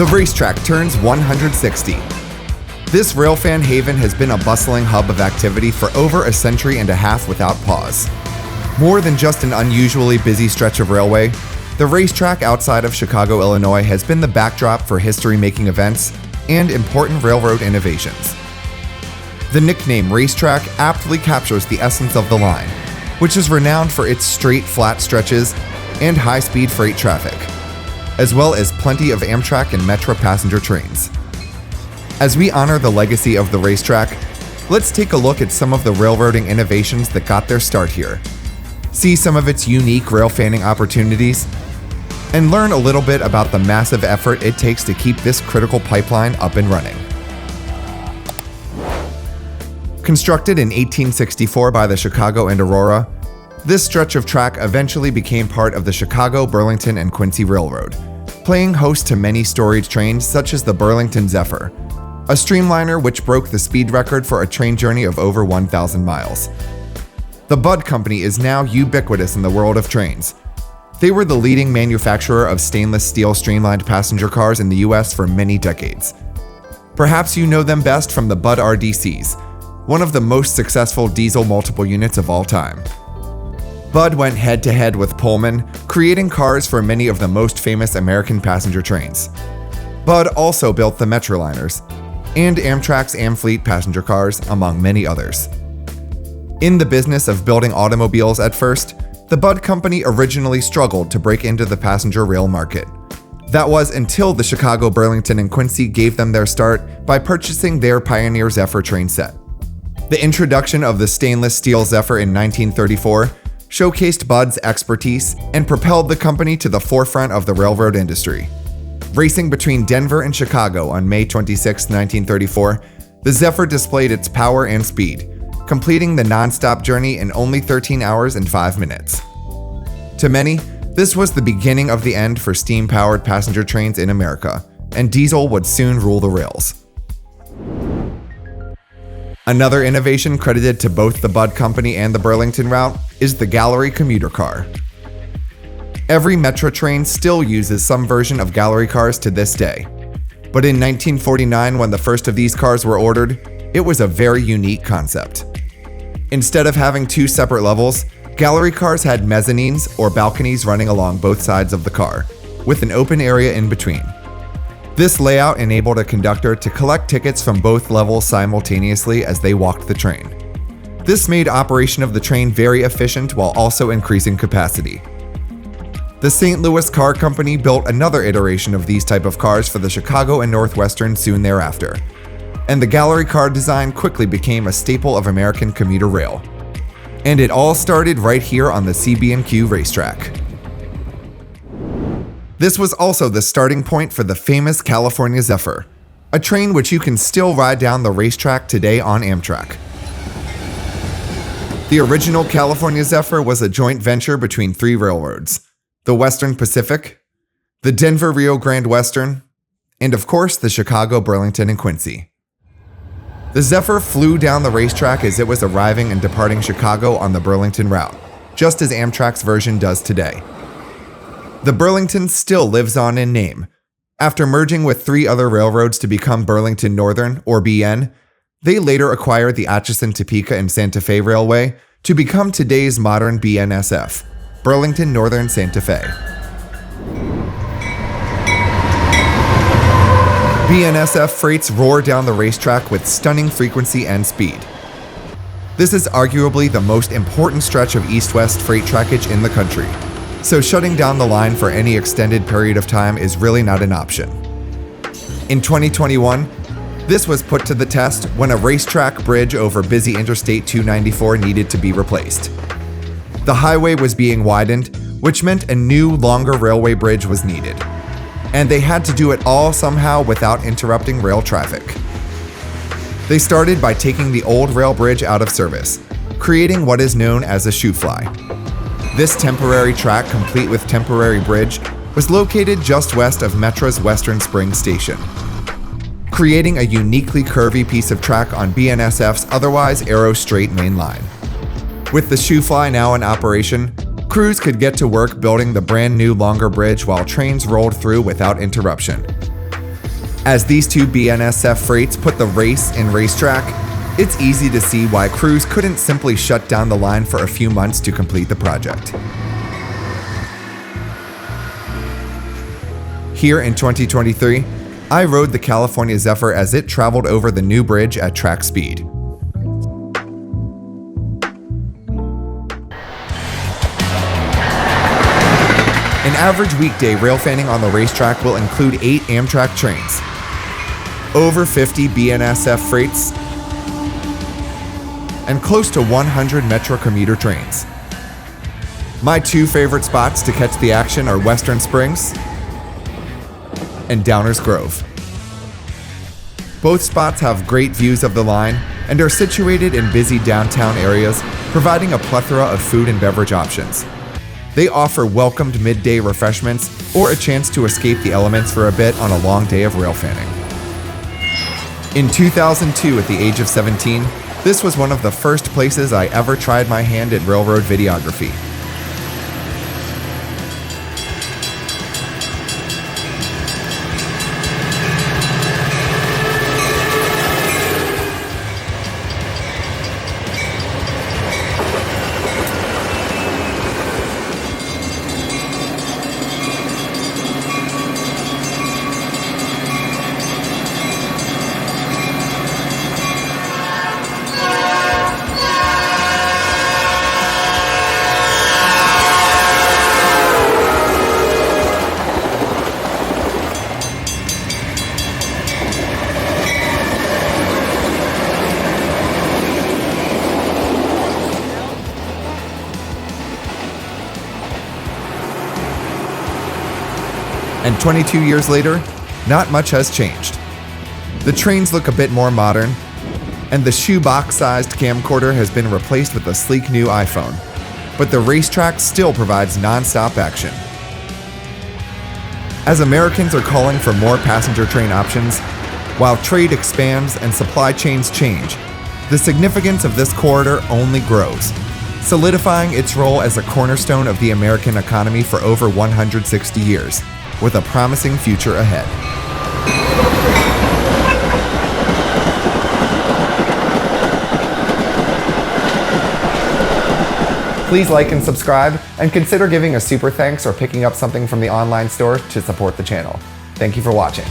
The Racetrack turns 160. This railfan haven has been a bustling hub of activity for over a century and a half without pause. More than just an unusually busy stretch of railway, the Racetrack outside of Chicago, Illinois has been the backdrop for history-making events and important railroad innovations. The nickname Racetrack aptly captures the essence of the line, which is renowned for its straight, flat stretches and high-speed freight traffic, as well as plenty of Amtrak and Metra passenger trains. As we honor the legacy of the Racetrack, let's take a look at some of the railroading innovations that got their start here, see some of its unique rail fanning opportunities, and learn a little bit about the massive effort it takes to keep this critical pipeline up and running. Constructed in 1864 by the Chicago and Aurora, this stretch of track eventually became part of the Chicago, Burlington, and Quincy Railroad, playing host to many storied trains such as the Burlington Zephyr, a streamliner which broke the speed record for a train journey of over 1,000 miles. The Budd Company is now ubiquitous in the world of trains. They were the leading manufacturer of stainless steel streamlined passenger cars in the US for many decades. Perhaps you know them best from the Budd RDCs, one of the most successful diesel multiple units of all time. Budd went head-to-head with Pullman, creating cars for many of the most famous American passenger trains. Budd also built the Metroliners and Amtrak's Amfleet passenger cars, among many others. In the business of building automobiles at first, the Budd Company originally struggled to break into the passenger rail market. That was until the Chicago, Burlington, and Quincy gave them their start by purchasing their Pioneer Zephyr train set. The introduction of the stainless steel Zephyr in 1934 showcased Budd's expertise and propelled the company to the forefront of the railroad industry. Racing between Denver and Chicago on May 26, 1934, the Zephyr displayed its power and speed, completing the non-stop journey in only 13 hours and 5 minutes. To many, this was the beginning of the end for steam-powered passenger trains in America, and diesel would soon rule the rails. Another innovation credited to both the Budd Company and the Burlington route is the gallery commuter car. Every Metra train still uses some version of gallery cars to this day. But in 1949, when the first of these cars were ordered, it was a very unique concept. Instead of having two separate levels, gallery cars had mezzanines or balconies running along both sides of the car, with an open area in between. This layout enabled a conductor to collect tickets from both levels simultaneously as they walked the train. This made operation of the train very efficient while also increasing capacity. The St. Louis Car Company built another iteration of these type of cars for the Chicago and Northwestern soon thereafter, and the gallery car design quickly became a staple of American commuter rail. And it all started right here on the CB&Q Racetrack. This was also the starting point for the famous California Zephyr, a train which you can still ride down the racetrack today on Amtrak. The original California Zephyr was a joint venture between three railroads: the Western Pacific, the Denver Rio Grande Western, and of course the Chicago, Burlington, and Quincy. The Zephyr flew down the racetrack as it was arriving and departing Chicago on the Burlington route, just as Amtrak's version does today. The Burlington still lives on in name. After merging with three other railroads to become Burlington Northern, or BN, they later acquired the Atchison, Topeka, and Santa Fe Railway to become today's modern BNSF, Burlington Northern Santa Fe. BNSF freights roar down the racetrack with stunning frequency and speed. This is arguably the most important stretch of east-west freight trackage in the country, so shutting down the line for any extended period of time is really not an option. In 2021, this was put to the test when a racetrack bridge over busy Interstate 294 needed to be replaced. The highway was being widened, which meant a new, longer railway bridge was needed. And they had to do it all somehow without interrupting rail traffic. They started by taking the old rail bridge out of service, creating what is known as a Shoofly. This temporary track, complete with temporary bridge, was located just west of Metra's Western Spring Station, creating a uniquely curvy piece of track on BNSF's otherwise arrow-straight main line. With the Shoofly now in operation, crews could get to work building the brand new longer bridge while trains rolled through without interruption. As these two BNSF freights put the race in Racetrack, it's easy to see why crews couldn't simply shut down the line for a few months to complete the project. Here in 2023, I rode the California Zephyr as it traveled over the new bridge at track speed. An average weekday rail fanning on the racetrack will include 8 Amtrak trains, over 50 BNSF freights, and close to 100 Metra commuter trains. My two favorite spots to catch the action are Western Springs and Downers Grove. Both spots have great views of the line and are situated in busy downtown areas, providing a plethora of food and beverage options. They offer welcomed midday refreshments or a chance to escape the elements for a bit on a long day of rail fanning. In 2002, at the age of 17, this was one of the first places I ever tried my hand at railroad videography. And 22 years later, not much has changed. The trains look a bit more modern, and the shoebox-sized camcorder has been replaced with a sleek new iPhone. But the racetrack still provides non-stop action. As Americans are calling for more passenger train options, while trade expands and supply chains change, the significance of this corridor only grows, solidifying its role as a cornerstone of the American economy for over 160 years. With a promising future ahead. Please like and subscribe, and consider giving a super thanks or picking up something from the online store to support the channel. Thank you for watching.